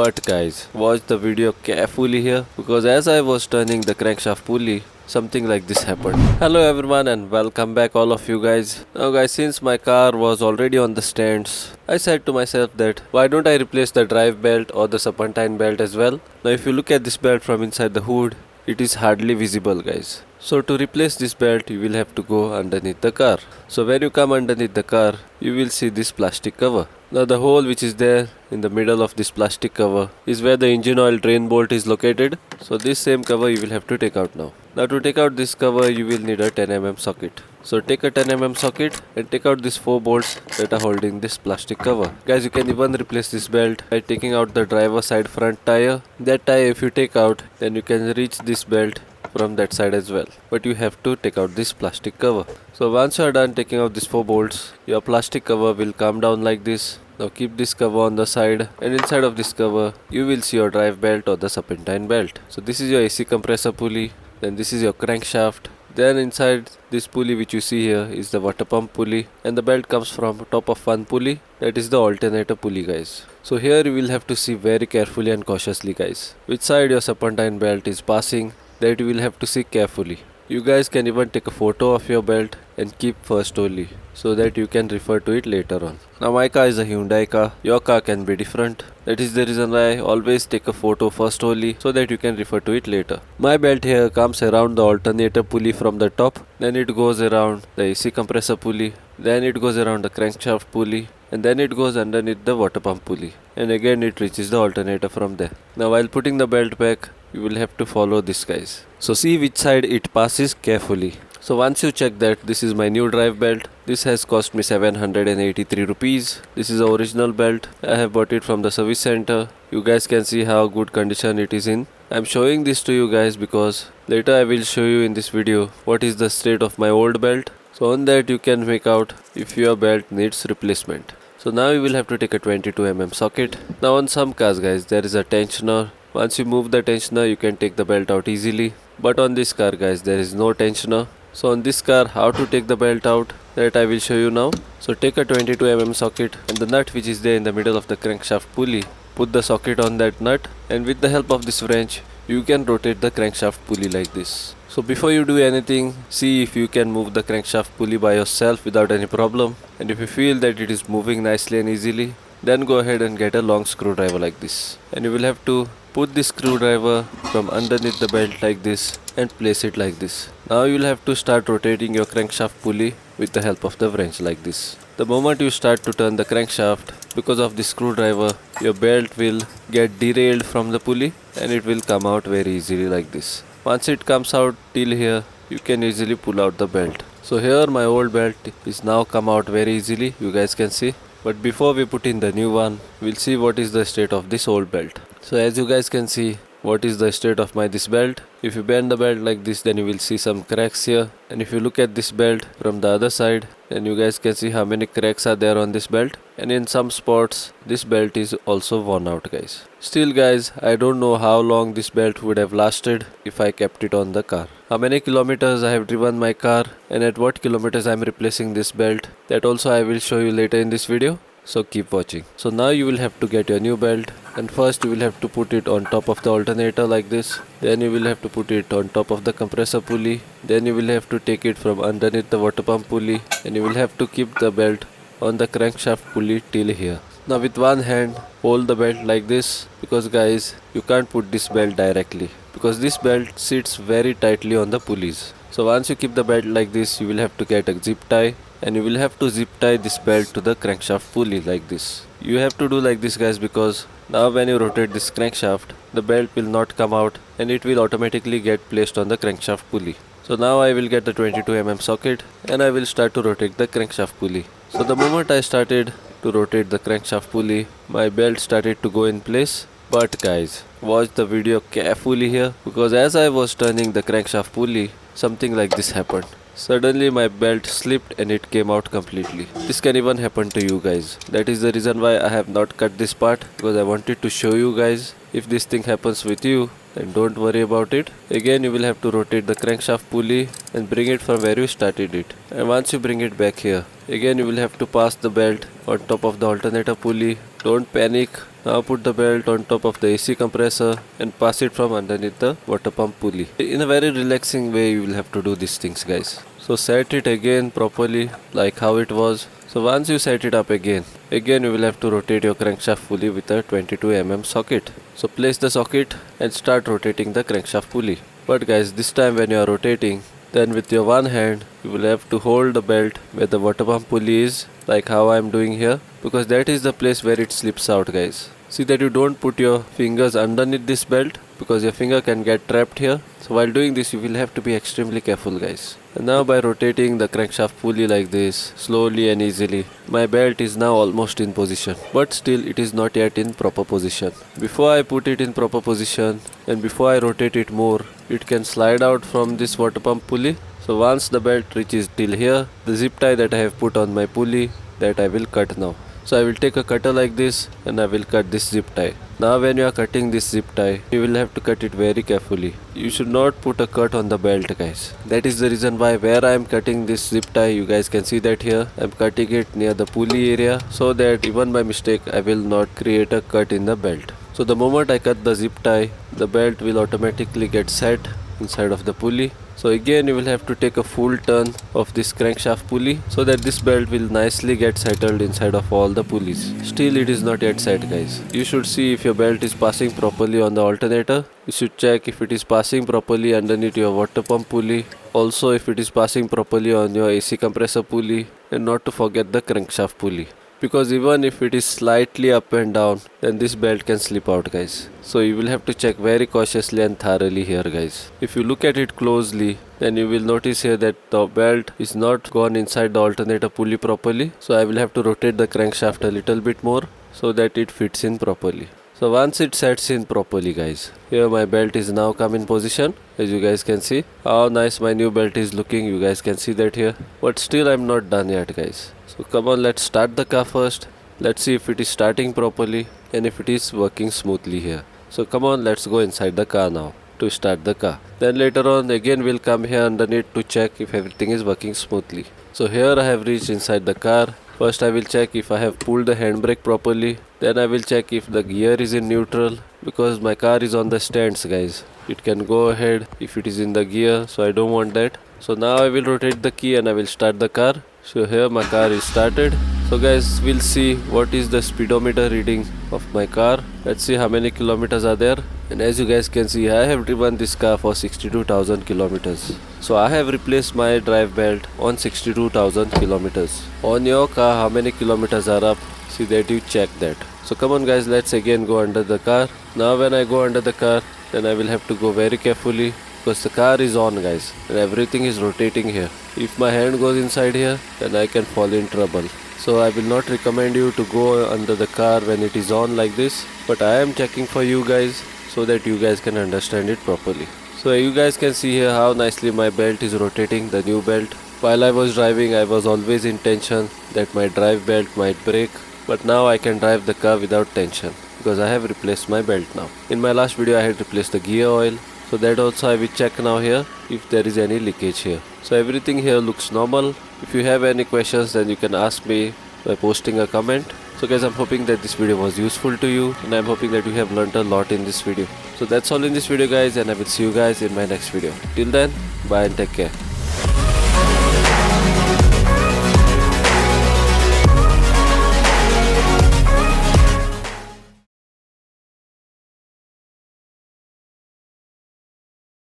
But guys, watch the video carefully here because as I was turning the crankshaft pulley, something like this happened. Hello everyone and welcome back all of you guys. Now guys, since my car was already on the stands, I said to myself that why don't I replace the drive belt or the Serpentine belt as well. Now if you look at this belt from inside the hood, it is hardly visible guys. So to replace this belt you will have to go underneath the car. So when you come underneath the car, you will see this plastic cover. Now the hole which is there in the middle of this plastic cover is where the engine oil drain bolt is located. So this same cover you will have to take out now. Now to take out this cover you will need a 10mm socket. So take a 10mm socket and take out these 4 bolts that are holding this plastic cover. Guys, you can even replace this belt by taking out the driver side front tire. That tire if you take out, then you can reach this belt from that side as well, but you have to take out this plastic cover. So once you are done taking out these 4 bolts, your plastic cover will come down like this. Now keep this cover on the side, and inside of this cover you will see your drive belt or the Serpentine belt. So this is your AC compressor pulley, then this is your crankshaft, then inside this pulley which you see here is the water pump pulley, and the belt comes from top of one pulley, that is the alternator pulley guys. So here you will have to see very carefully and cautiously guys which side your Serpentine belt is passing, that you will have to see carefully. You guys can even take a photo of your belt and keep first only so that you can refer to it later on. Now my car is a Hyundai car, your car can be different. That is the reason why I always take a photo first only so that you can refer to it later. My belt here comes around the alternator pulley from the top, then it goes around the AC compressor pulley, then it goes around the crankshaft pulley, and then it goes underneath the water pump pulley, and again it reaches the alternator from there. Now while putting the belt back, you will have to follow this guys. So see which side it passes carefully. So once you check that this is my new drive belt, this has cost me 783 rupees. This is the original belt. I have bought it from the service center. You guys can see how good condition it is in. I am showing this to you guys because later I will show you in this video what is the state of my old belt. So on that you can make out if your belt needs replacement. So now you will have to take a 22mm socket. Now on some cars guys there is a tensioner. Once you move the tensioner you can take the belt out easily. But on this car guys there is no tensioner. So on this car how to take the belt out, that I will show you now. So take a 22mm socket and the nut which is there in the middle of the crankshaft pulley. Put the socket on that nut and with the help of this wrench you can rotate the crankshaft pulley like this. So before you do anything, see if you can move the crankshaft pulley by yourself without any problem, and if you feel that it is moving nicely and easily, then go ahead and get a long screwdriver like this, and you will have to put this screwdriver from underneath the belt like this and place it like this. Now you will have to start rotating your crankshaft pulley with the help of the wrench like this. The moment you start to turn the crankshaft, because of the screwdriver, your belt will get derailed from the pulley and it will come out very easily like this. Once it comes out till here, you can easily pull out the belt. So here my old belt is now come out very easily, you guys can see. But before we put in the new one, we'll see what is the state of this old belt. So as you guys can see, what is the state of this belt. If you bend the belt like this, then you will see some cracks here, and if you look at this belt from the other side, then you guys can see how many cracks are there on this belt, and in some spots this belt is also worn out guys. Still guys, I don't know how long this belt would have lasted if I kept it on the car. How many kilometers I have driven my car and at what kilometers I am replacing this belt, that also I will show you later in this video. So keep watching. So now you will have to get your new belt, and first you will have to put it on top of the alternator like this, then you will have to put it on top of the compressor pulley, then you will have to take it from underneath the water pump pulley, and you will have to keep the belt on the crankshaft pulley till here. Now with one hand hold the belt like this, because guys you can't put this belt directly because this belt sits very tightly on the pulleys. So once you keep the belt like this, you will have to get a zip tie, and you will have to zip tie this belt to the crankshaft pulley like this. You have to do like this guys because now when you rotate this crankshaft, the belt will not come out and it will automatically get placed on the crankshaft pulley. So now I will get the 22mm socket and I will start to rotate the crankshaft pulley. So the moment I started to rotate the crankshaft pulley, my belt started to go in place. But guys, watch the video carefully here because as I was turning the crankshaft pulley, something like this happened. Suddenly my belt slipped and it came out completely. This can even happen to you guys. That is the reason why I have not cut this part, because I wanted to show you guys. If this thing happens with you, then don't worry about it. Again you will have to rotate the crankshaft pulley and bring it from where you started it. And once you bring it back here, again you will have to pass the belt on top of the alternator pulley Don't panic. Now put the belt on top of the AC compressor and pass it from underneath the water pump pulley. In a very relaxing way you will have to do these things, guys. So set it again properly like how it was. So once you set it up again you will have to rotate your crankshaft pulley with a 22 mm socket. So place the socket and start rotating the crankshaft pulley. But guys, this time when you are rotating, then with your one hand you will have to hold the belt where the water pump pulley is, like how I am doing here, because that is the place where it slips out, guys. See that you don't put your fingers underneath this belt, because your finger can get trapped here. So while doing this you will have to be extremely careful, guys. And now by rotating the crankshaft pulley like this, slowly and easily, my belt is now almost in position. But still it is not yet in proper position. Before I put it in proper position and before I rotate it more, it can slide out from this water pump pulley. So once the belt reaches till here, the zip tie that I have put on my pulley, that I will cut now. So I will take a cutter like this and I will cut this zip tie. Now when you are cutting this zip tie, you will have to cut it very carefully. You should not put a cut on the belt, guys. That is the reason why where I am cutting this zip tie, you guys can see that here. I am cutting it near the pulley area so that even by mistake I will not create a cut in the belt. So the moment I cut the zip tie, the belt will automatically get set inside of the pulley. So again you will have to take a full turn of this crankshaft pulley so that this belt will nicely get settled inside of all the pulleys. Still it is not yet set, guys. You should see if your belt is passing properly on the alternator. You should check if it is passing properly underneath your water pump pulley. Also if it is passing properly on your AC compressor pulley, and not to forget the crankshaft pulley. Because even if it is slightly up and down, then this belt can slip out, guys. So you will have to check very cautiously and thoroughly here, guys. If you look at it closely, then you will notice here that the belt is not gone inside the alternator pulley properly. So I will have to rotate the crankshaft a little bit more so that it fits in properly. So once it sets in properly, guys, here my belt is now come in position. As you guys can see how nice my new belt is looking, you guys can see that here. But still I'm not done yet, guys. So come on, let's start the car first. Let's see if it is starting properly and if it is working smoothly here. So come on, let's go inside the car now to start the car. Then later on again we'll come here underneath to check if everything is working smoothly. So here I have reached inside the car. First I will check if I have pulled the handbrake properly. Then I will check if the gear is in neutral, because my car is on the stands, guys. It can go ahead if it is in the gear, so I don't want that. So now I will rotate the key and I will start the car. So here my car is started. So guys, we'll see what is the speedometer reading of my car. Let's see how many kilometers are there. And as you guys can see, I have driven this car for 62,000 kilometers. So I have replaced my drive belt on 62,000 kilometers. On your car, how many kilometers are up? See that you check that. So come on guys, let's again go under the car. Now when I go under the car, then I will have to go very carefully, because the car is on, guys, and everything is rotating here. If my hand goes inside here, then I can fall in trouble. So I will not recommend you to go under the car when it is on like this, but I am checking for you guys so that you guys can understand it properly. So you guys can see here how nicely my belt is rotating, the new belt. While I was driving, I was always in tension that my drive belt might break, but now I can drive the car without tension because I have replaced my belt now. In my last video I had replaced the gear oil, so that also I will check now here if there is any leakage here. So everything here looks normal. If you have any questions, then you can ask me by posting a comment. So guys, I'm hoping that this video was useful to you, and I'm hoping that you have learned a lot in this video. So that's all in this video guys, and I will see you guys in my next video. Till then, bye and take care.